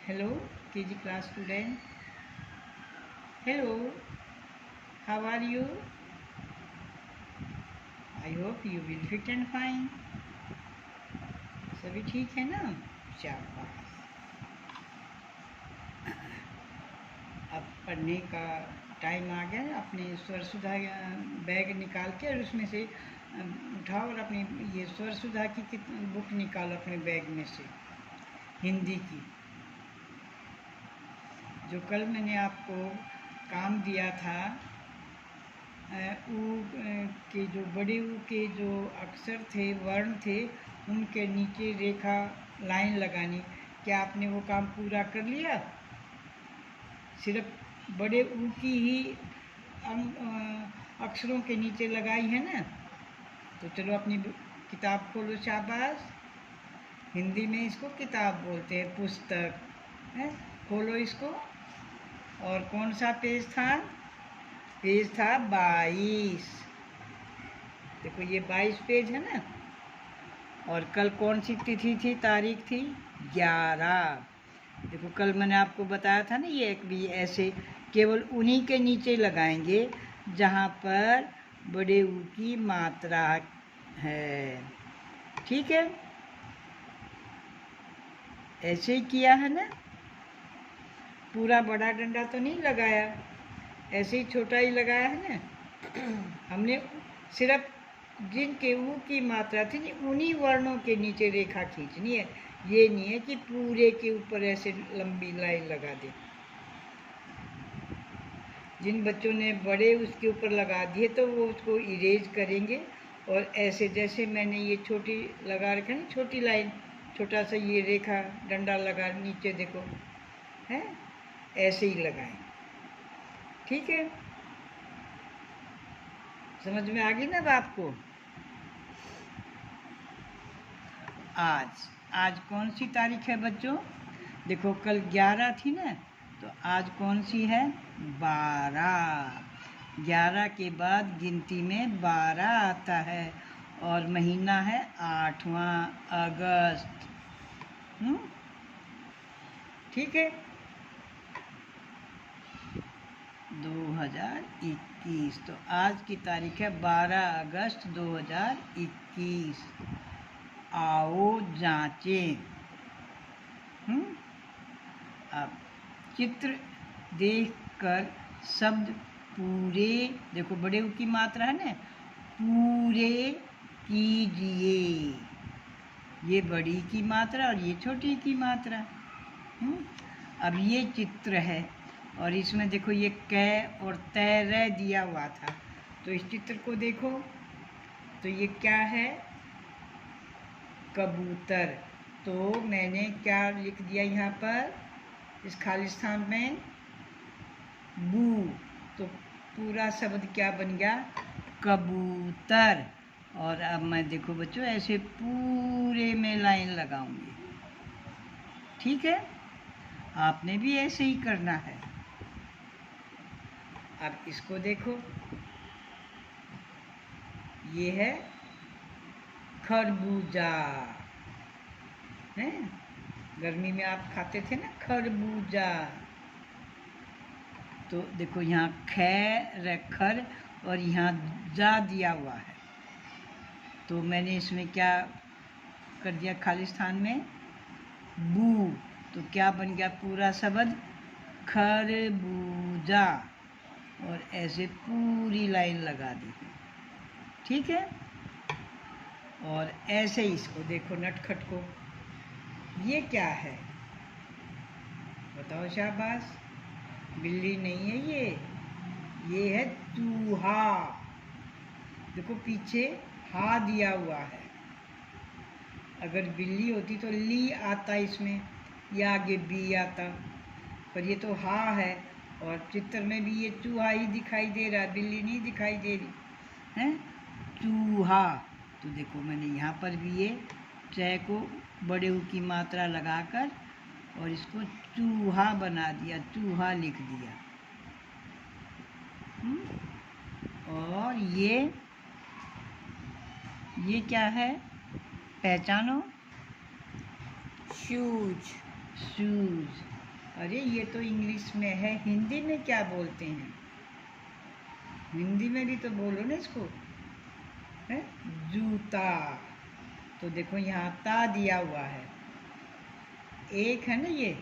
Hello, KG class student. Hello, how are you? I hope you will fit and fine. सभी ठीक है ना? शाबाश। अब पढ़ने का टाइम आ गया। अपने स्वर सुधा बैग निकाल के और उसमें से उठाओ और अपनी ये स्वर सुधा की बुक निकालो अपने बैग में से, हिंदी की। जो कल मैंने आपको काम दिया था, ऊ के जो बड़े ऊ के जो अक्षर थे, वर्ण थे, उनके नीचे रेखा लाइन लगानी। क्या आपने वो काम पूरा कर लिया? सिर्फ बड़े ऊ की ही अक्षरों के नीचे लगाई है ना? तो चलो अपनी किताब खोलो। शाबाश। हिंदी में इसको किताब बोलते हैं, पुस्तक है। खोलो इसको। और कौन सा पेज था? पेज था 22। देखो ये 22 पेज है ना। और कल कौन सी तिथि थी, तारीख थी? 11। देखो कल मैंने आपको बताया था ना, ये एक भी ऐसे केवल उन्हीं के नीचे लगाएंगे जहाँ पर बड़े ऊ की मात्रा है। ठीक है, ऐसे ही किया है ना। पूरा बड़ा डंडा तो नहीं लगाया, ऐसे ही छोटा ही लगाया है ना। हमने सिर्फ जिनके ऊ की मात्रा थी उन्हीं वर्णों के नीचे रेखा खींचनी है। ये नहीं है कि पूरे के ऊपर ऐसे लंबी लाइन लगा दे। जिन बच्चों ने बड़े उसके ऊपर लगा दिए तो वो उसको इरेज करेंगे। और ऐसे जैसे मैंने ये छोटी लगा रखा ना, छोटी लाइन, छोटा सा ये रेखा डंडा लगा नीचे, देखो है, ऐसे ही लगाएं। ठीक है, समझ में आ गई ना बात को? आज कौन सी तारीख है बच्चों? देखो कल 11 थी ना, तो आज कौन सी है? 12। 11 के बाद गिनती में 12 आता है और महीना है 8वां, अगस्त। ठीक है, 2021। तो आज की तारीख है 12 अगस्त 2021। आओ जांचें। अब चित्र देखकर शब्द पूरे, देखो बड़े ऊ की मात्रा है ना, पूरे कीजिए। ये बड़ी की मात्रा और ये छोटी की मात्रा। अब ये चित्र है और इसमें देखो ये कै और तैर दिया हुआ था। तो इस चित्र को देखो, तो ये क्या है? कबूतर। तो मैंने क्या लिख दिया यहाँ पर इस खाली स्थान में? बू। तो पूरा शब्द क्या बन गया? कबूतर। और अब मैं देखो बच्चों ऐसे पूरे में लाइन लगाऊंगी। ठीक है, आपने भी ऐसे ही करना है। अब इसको देखो, ये है खरबूजा है। गर्मी में आप खाते थे ना खरबूजा। तो देखो यहाँ खैर खर और यहाँ जा दिया हुआ है। तो मैंने इसमें क्या कर दिया? खाली स्थान में बू। तो क्या बन गया पूरा शब्द? खरबूजा। और ऐसे पूरी लाइन लगा दी। ठीक है, और ऐसे ही इसको देखो नटखट को, ये क्या है बताओ? शाबाश। बिल्ली नहीं है ये है चूहा। देखो पीछे हा दिया हुआ है। अगर बिल्ली होती तो ली आता इसमें, या आगे बी आता, पर ये तो हा है। और चित्र में भी ये चूहा ही दिखाई दे रहा है, बिल्ली नहीं दिखाई दे रही है। चूहा। तो देखो मैंने यहाँ पर भी ये च को बड़े ऊ की मात्रा लगाकर और इसको चूहा बना दिया, चूहा लिख दिया। और ये क्या है? पहचानो। शूज। शूज। अरे ये तो इंग्लिश में है, हिंदी में क्या बोलते हैं? हिंदी में भी तो बोलो ना इसको, है जूता। तो देखो यहाँ ता दिया हुआ है, एक है ना ये,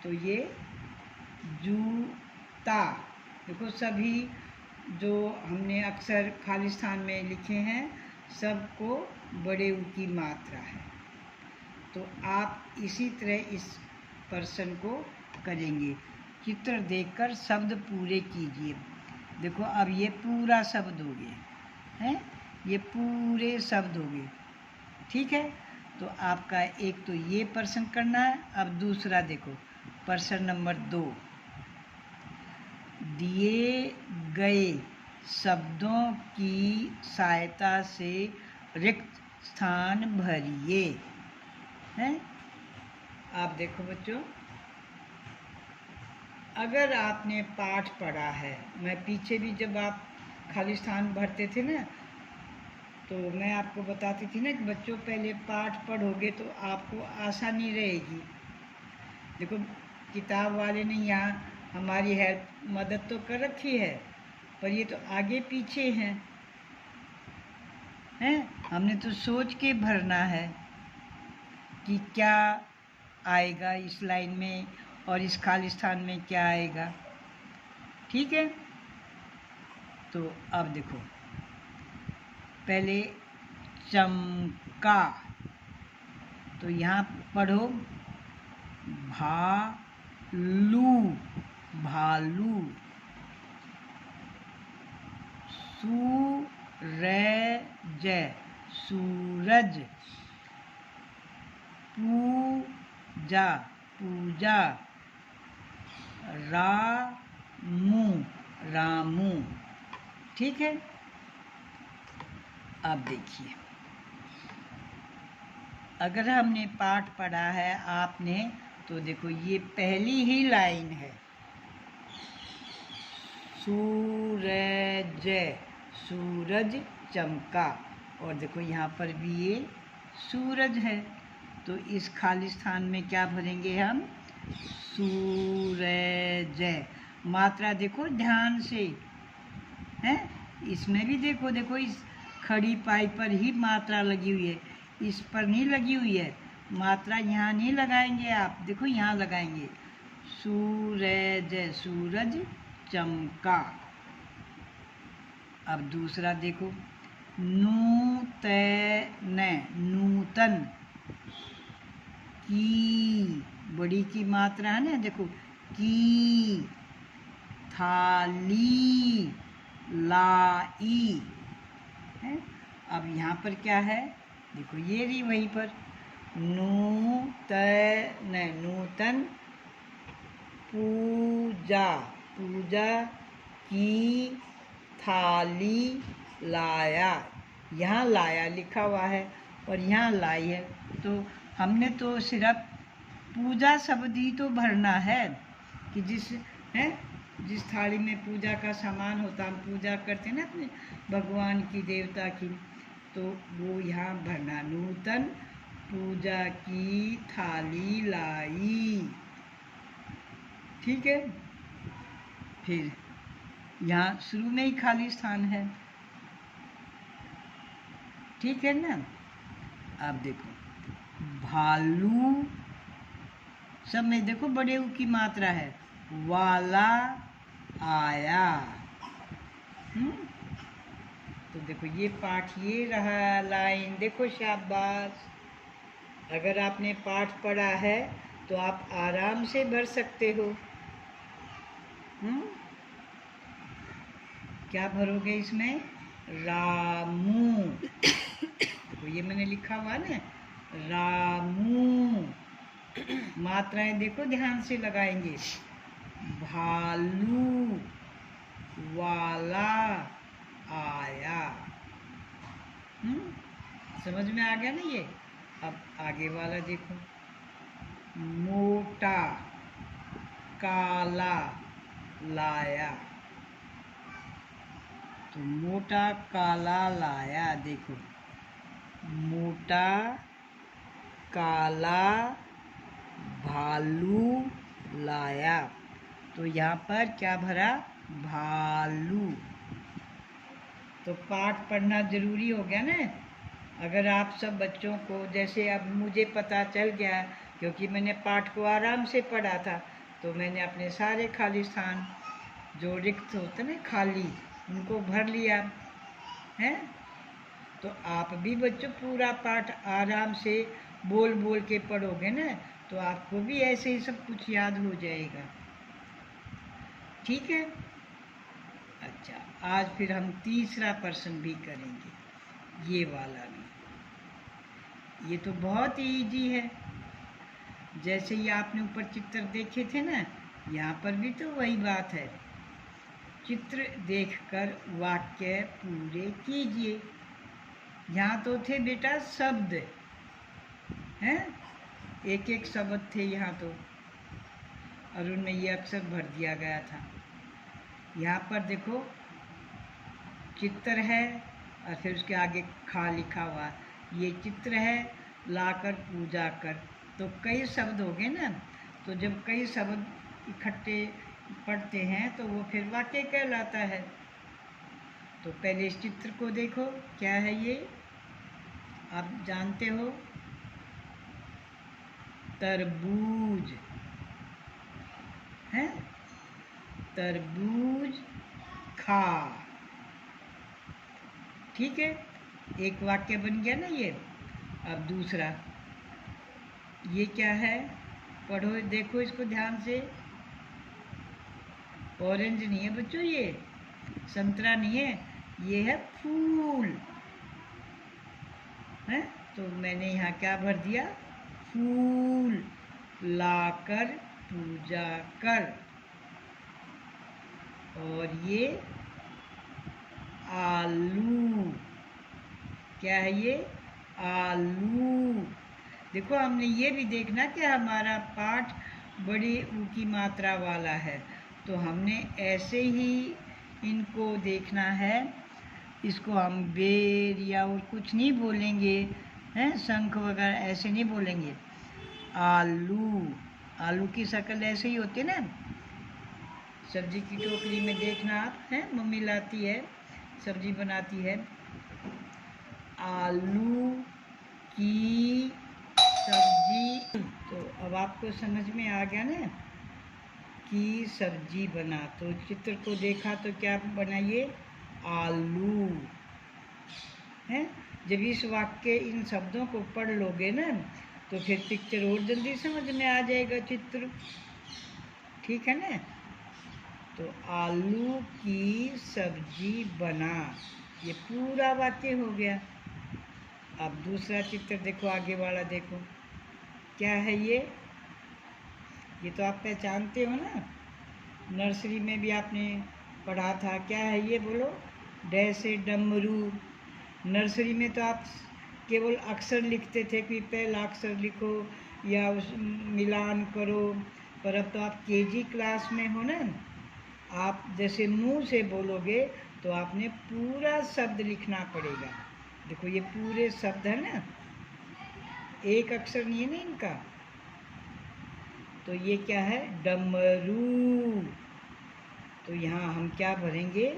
तो ये जूता। देखो सभी जो हमने अक्सर खालिस्तान में लिखे हैं सबको बड़े ऊ की मात्रा है। तो आप इसी तरह इस पर्सन को करेंगे। चित्र देखकर शब्द पूरे कीजिए। देखो अब ये पूरा शब्द हो गया है, ये पूरे शब्द हो गए, ठीक है। तो आपका एक तो ये पर्सन करना है। अब दूसरा देखो, पर्सन नंबर 2, दिए गए शब्दों की सहायता से रिक्त स्थान भरिए, हैं। आप देखो बच्चों, अगर आपने पाठ पढ़ा है, मैं पीछे भी जब आप खालिस्तान भरते थे ना, तो मैं आपको बताती थी ना कि बच्चों पहले पाठ पढ़ोगे तो आपको आसानी रहेगी। देखो किताब वाले ने यहाँ हमारी हेल्प मदद तो कर रखी है, पर ये तो आगे पीछे हैं, हमने तो सोच के भरना है कि क्या आएगा इस लाइन में और इस खालिस्तान में क्या आएगा, ठीक है। तो अब देखो, पहले चमका, तो यहाँ पढ़ो भालू, भालू। सूरज, सूरज। पूजा, पूजा। रामू, रामू, ठीक है। अब देखिए, अगर हमने पाठ पढ़ा है आपने, तो देखो ये पहली ही लाइन है, सूरज, सूरज चमका। और देखो यहाँ पर भी ये सूरज है, तो इस खालिस्तान में क्या भरेंगे हम, सूरज। मात्रा देखो ध्यान से, हैं। इसमें भी देखो, देखो इस खड़ी पाई पर ही मात्रा लगी हुई है, इस पर नहीं लगी हुई है। मात्रा यहाँ नहीं लगाएंगे आप, देखो यहाँ लगाएंगे, सूरज, सूरज चमका। अब दूसरा देखो, नूतन, नूतन। की, बड़ी की मात्रा है ना, देखो की। थाली, लाई, है। अब यहाँ पर क्या है, देखो ये रही वहीं पर, नूतन, नूतन। पूजा, पूजा की थाली लाया, यहाँ लाया लिखा हुआ है और यहाँ लाई है, तो हमने तो सिर्फ पूजा शब्द ही तो भरना है कि जिस है, जिस थाली में पूजा का सामान होता, हम पूजा करते हैं ना अपने भगवान की, देवता की, तो वो यहाँ भरना, नूतन पूजा की थाली लाई, ठीक है। फिर यहाँ शुरू में ही खाली स्थान है, ठीक है ना। अब देखो, भालू, सब में देखो बड़े ऊ की मात्रा है, वाला आया। तो देखो ये पाठ ये रहा, लाइन देखो, शाबाश। अगर आपने पाठ पढ़ा है तो आप आराम से भर सकते हो। क्या भरोगे इसमें, रामू। तो ये मैंने लिखा हुआ ना, रामू। मात्राएं देखो ध्यान से लगाएंगे, भालू, वाला आया। समझ में आ गया ना ये। अब आगे वाला देखो, मोटा, काला लाया। तो मोटा काला लाया, देखो मोटा काला भालू लाया। तो यहाँ पर क्या भरा? भालू। तो पाठ पढ़ना ज़रूरी हो गया ना। अगर आप सब बच्चों को, जैसे अब मुझे पता चल गया क्योंकि मैंने पाठ को आराम से पढ़ा था, तो मैंने अपने सारे खाली स्थान जो रिक्त होते ना खाली, उनको भर लिया है। तो आप भी बच्चों पूरा पाठ आराम से बोल बोल के पढ़ोगे ना, तो आपको भी ऐसे ही सब कुछ याद हो जाएगा। ठीक है। अच्छा, आज फिर हम तीसरा प्रश्न भी करेंगे, ये वाला भी। ये तो बहुत ही इजी है। जैसे ही आपने ऊपर चित्र देखे थे ना, यहाँ पर भी तो वही बात है। चित्र देखकर वाक्य पूरे कीजिए। यहाँ तो थे बेटा शब्द हैं, एक एक शब्द थे यहाँ तो, और उनमें ये अक्षर भर दिया गया था। यहाँ पर देखो चित्र है और फिर उसके आगे खा लिखा हुआ, ये चित्र है, लाकर पूजा कर। तो कई शब्द हो गए ना। तो जब कई शब्द इकट्ठे पढ़ते हैं तो वो फिर वाक्य कहलाता है। तो पहले इस चित्र को देखो, क्या है ये? आप जानते हो, तरबूज है। तरबूज खा। ठीक है, एक वाक्य बन गया ना ये। अब दूसरा, ये क्या है? पढ़ो, देखो इसको ध्यान से। ऑरेंज नहीं है बच्चों, ये संतरा नहीं है, ये है फूल है। तो मैंने यहाँ क्या भर दिया? फूल लाकर पूजा कर। और ये आलू, क्या है ये? आलू। देखो, हमने ये भी देखना कि हमारा पाठ बड़ी ऊ की मात्रा वाला है, तो हमने ऐसे ही इनको देखना है। इसको हम बेर या और कुछ नहीं बोलेंगे हैं, शंख वगैरह ऐसे नहीं बोलेंगे। आलू, आलू की शक्ल ऐसे ही होती है ना। सब्जी की टोकरी में देखना आप, हैं, मम्मी लाती है, सब्जी बनाती है। आलू की सब्जी। तो अब आपको समझ में आ गया ना कि सब्जी बना। तो चित्र को देखा तो क्या बनाइए? आलू है। जब इस वाक्य इन शब्दों को पढ़ लोगे ना, तो फिर पिक्चर और जल्दी समझ में आ जाएगा, चित्र। ठीक है ना। तो आलू की सब्जी बना, ये पूरा वाक्य हो गया। अब दूसरा चित्र देखो, आगे वाला देखो, क्या है ये? तो आप पहचानते हो ना, नर्सरी में भी आपने पढ़ा था। क्या है ये? बोलो। डे से डमरू। नर्सरी में तो आप केवल अक्षर लिखते थे कि पहला अक्षर लिखो या उस मिलान करो। पर अब तो आप केजी क्लास में हो ना, आप जैसे मुंह से बोलोगे तो आपने पूरा शब्द लिखना पड़ेगा। देखो, ये पूरे शब्द है ना, एक अक्षर नहीं है ना इनका। तो ये क्या है? डमरू। तो यहाँ हम क्या भरेंगे?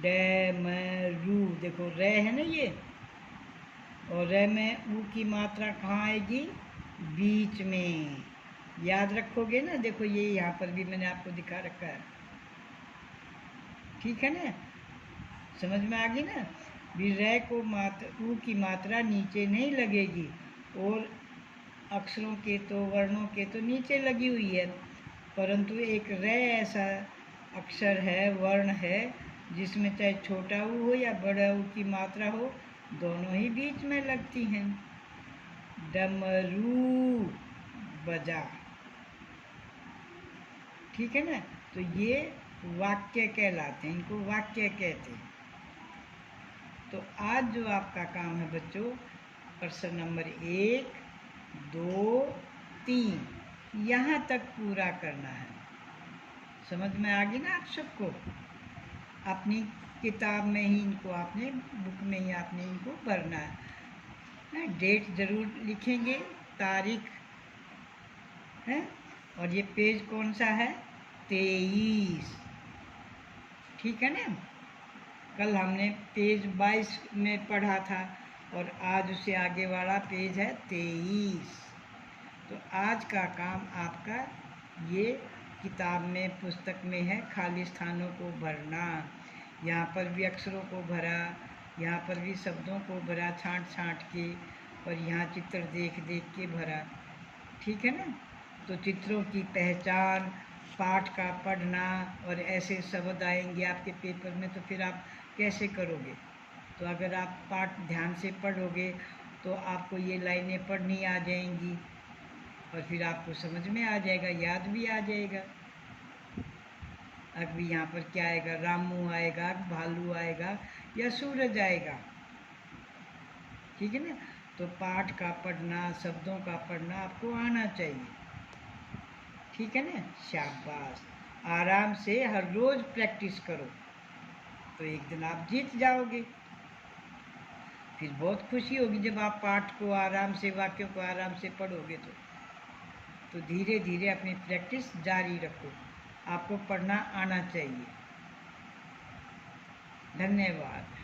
डमरू। देखो, रे है ना ये, और रे में ऊ की मात्रा कहाँ आएगी? बीच में। याद रखोगे ना। देखो, ये यहाँ पर भी मैंने आपको दिखा रखा है। ठीक है ना, समझ में आ गई ना। भी रे को ऊ की मात्रा नीचे नहीं लगेगी, और अक्षरों के तो, वर्णों के तो नीचे लगी हुई है, परंतु एक रे ऐसा अक्षर है, वर्ण है, जिसमें चाहे छोटा ऊ हो या बड़ा ऊ की मात्रा हो, दोनों ही बीच में लगती हैं। डमरू बजा। ठीक है ना। तो ये वाक्य कहलाते हैं, इनको वाक्य कहते हैं। तो आज जो आपका काम है बच्चों, प्रश्न नंबर 1, 2, 3 यहाँ तक पूरा करना है। समझ में आ गई ना आप सबको? अपनी किताब में ही इनको आपने, बुक में ही आपने इनको भरना है। डेट ज़रूर लिखेंगे, तारीख है, और ये पेज कौन सा है? 23। ठीक है ना? कल हमने पेज 22 में पढ़ा था और आज उससे आगे वाला पेज है 23। तो आज का काम आपका ये किताब में, पुस्तक में है खाली स्थानों को भरना। यहाँ पर भी अक्षरों को भरा, यहाँ पर भी शब्दों को भरा छांट छांट के, और यहाँ चित्र देख देख के भरा। ठीक है ना? तो चित्रों की पहचान, पाठ का पढ़ना, और ऐसे शब्द आएंगे आपके पेपर में तो फिर आप कैसे करोगे? तो अगर आप पाठ ध्यान से पढ़ोगे तो आपको ये लाइनें पढ़नी आ जाएंगी और फिर आपको समझ में आ जाएगा, याद भी आ जाएगा। अभी यहाँ पर क्या आएगा? रामू आएगा, भालू आएगा या सूरज आएगा। ठीक है ना? तो पाठ का पढ़ना, शब्दों का पढ़ना आपको आना चाहिए। ठीक है ना? शाबाश। आराम से हर रोज प्रैक्टिस करो तो एक दिन आप जीत जाओगे। फिर बहुत खुशी होगी जब आप पाठ को आराम से, वाक्यों को आराम से पढ़ोगे। तो धीरे धीरे अपनी प्रैक्टिस जारी रखो। आपको पढ़ना आना चाहिए। धन्यवाद।